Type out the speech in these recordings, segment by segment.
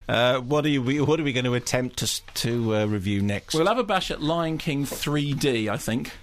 What are we going to attempt to review next? We'll have a bash at Lion King 3D, I think.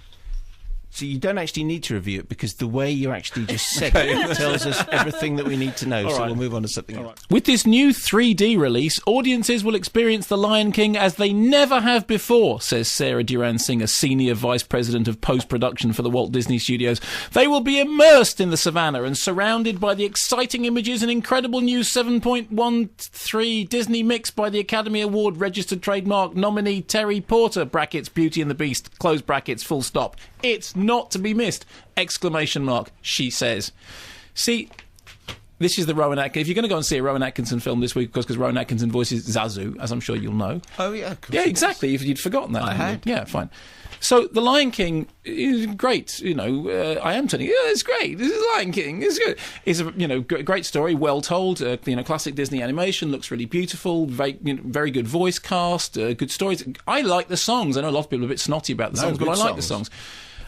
So you don't actually need to review it because the way you actually just said it tells us everything that we need to know. We'll move on to something else. With this new 3D release, audiences will experience The Lion King as they never have before, says Sarah Duran-Singer, Senior Vice President of Post-Production for the Walt Disney Studios. They will be immersed in the savannah and surrounded by the exciting images and incredible new 7.13 Disney mix by the Academy Award registered trademark nominee Terry Porter, brackets Beauty and the Beast, close brackets, full stop. It's not to be missed! Exclamation mark, she says. See, this is the Rowan Atkinson. If you're going to go and see a Rowan Atkinson film this week, because Rowan Atkinson voices Zazu, as I'm sure you'll know. Oh, yeah, of course. Yeah, exactly. If you'd forgotten that. I had. Yeah, fine. So, The Lion King is great. You know, I am telling you, it's great. This is Lion King. It's good. It's a great story, well told. Classic Disney animation, looks really beautiful. Very good voice cast. Good stories. I like the songs. I know a lot of people are a bit snotty about the songs, but I like the songs.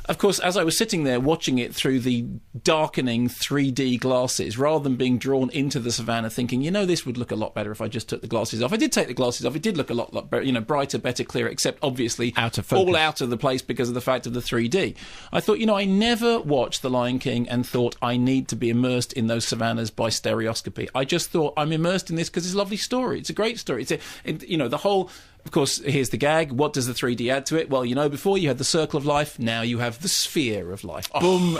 Of course, as I was sitting there watching it through the darkening 3D glasses, rather than being drawn into the savannah thinking, this would look a lot better if I just took the glasses off. I did take the glasses off. It did look a lot better, brighter, better, clearer, except obviously out of focus. All out of the place because of the fact of the 3D. I thought, I never watched The Lion King and thought I need to be immersed in those savannas by stereoscopy. I just thought I'm immersed in this because it's a lovely story. It's a great story. The whole... Of course, here's the gag. What does the 3D add to it? Well, before you had the circle of life, now you have the sphere of life. Boom.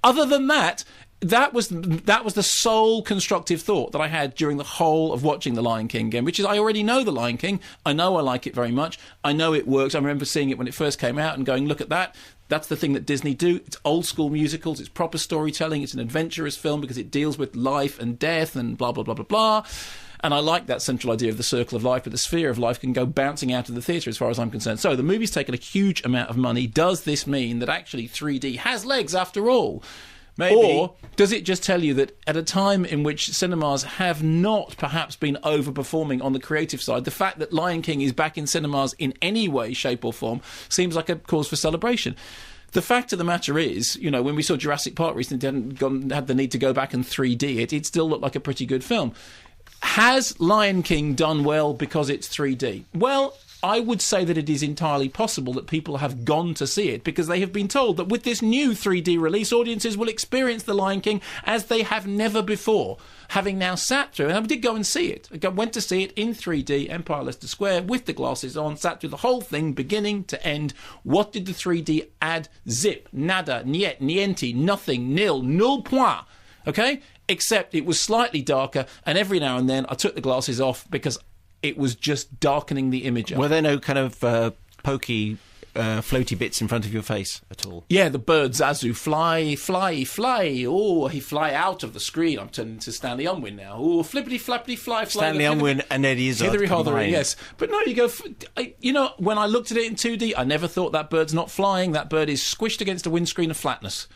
Other than that, that was the sole constructive thought that I had during the whole of watching The Lion King again, which is I already know The Lion King. I know I like it very much. I know it works. I remember seeing it when it first came out and going, look at that. That's the thing that Disney do. It's old school musicals. It's proper storytelling. It's an adventurous film because it deals with life and death and blah, blah, blah, blah, blah. And I like that central idea of the circle of life, but the sphere of life can go bouncing out of the theatre as far as I'm concerned. So the movie's taken a huge amount of money. Does this mean that actually 3D has legs after all? Maybe. Or does it just tell you that at a time in which cinemas have not perhaps been overperforming on the creative side, the fact that Lion King is back in cinemas in any way, shape or form seems like a cause for celebration? The fact of the matter is, when we saw Jurassic Park recently, had the need to go back and 3D it, it still looked like a pretty good film. Has Lion King done well because it's 3D? Well, I would say that it is entirely possible that people have gone to see it because they have been told that with this new 3D release, audiences will experience The Lion King as they have never before. Having now sat through, and I did go and see it. I went to see it in 3D, Empire Leicester Square, with the glasses on, sat through the whole thing, beginning to end. What did the 3D add? Zip, nada, niet, niente, nothing, nil, null point. Okay? Except it was slightly darker, and every now and then I took the glasses off because it was just darkening the image. Were there no kind of pokey, floaty bits in front of your face at all? Yeah, the bird Zazu, fly, fly, fly. Oh, he fly out of the screen. I'm turning into Stanley Unwin now. Oh, flippity, flappity, fly, fly. Stanley Unwin and Eddie Izzard. Hithery, yes. But no, you go... when I looked at it in 2D, I never thought that bird's not flying. That bird is squished against a windscreen of flatness.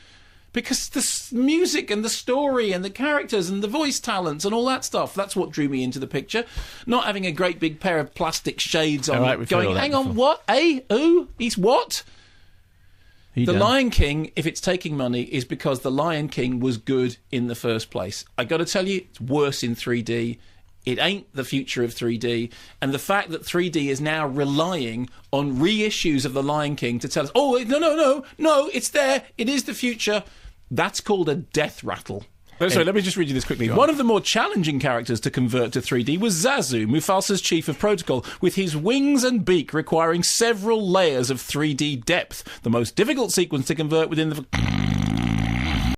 Because the music and the story and the characters and the voice talents and all that stuff, that's what drew me into the picture. Not having a great big pair of plastic shades on, right, going, hang on, what? Who? He's what? The Lion King, if it's taking money, is because The Lion King was good in the first place. I got to tell you, it's worse in 3D. It ain't the future of 3D. And the fact that 3D is now relying on reissues of The Lion King to tell us, oh, no, it's there. It is the future. That's called a death rattle. Sorry, let me just read you this quickly. One of the more challenging characters to convert to 3D was Zazu, Mufasa's chief of protocol, with his wings and beak requiring several layers of 3D depth. The most difficult sequence to convert within the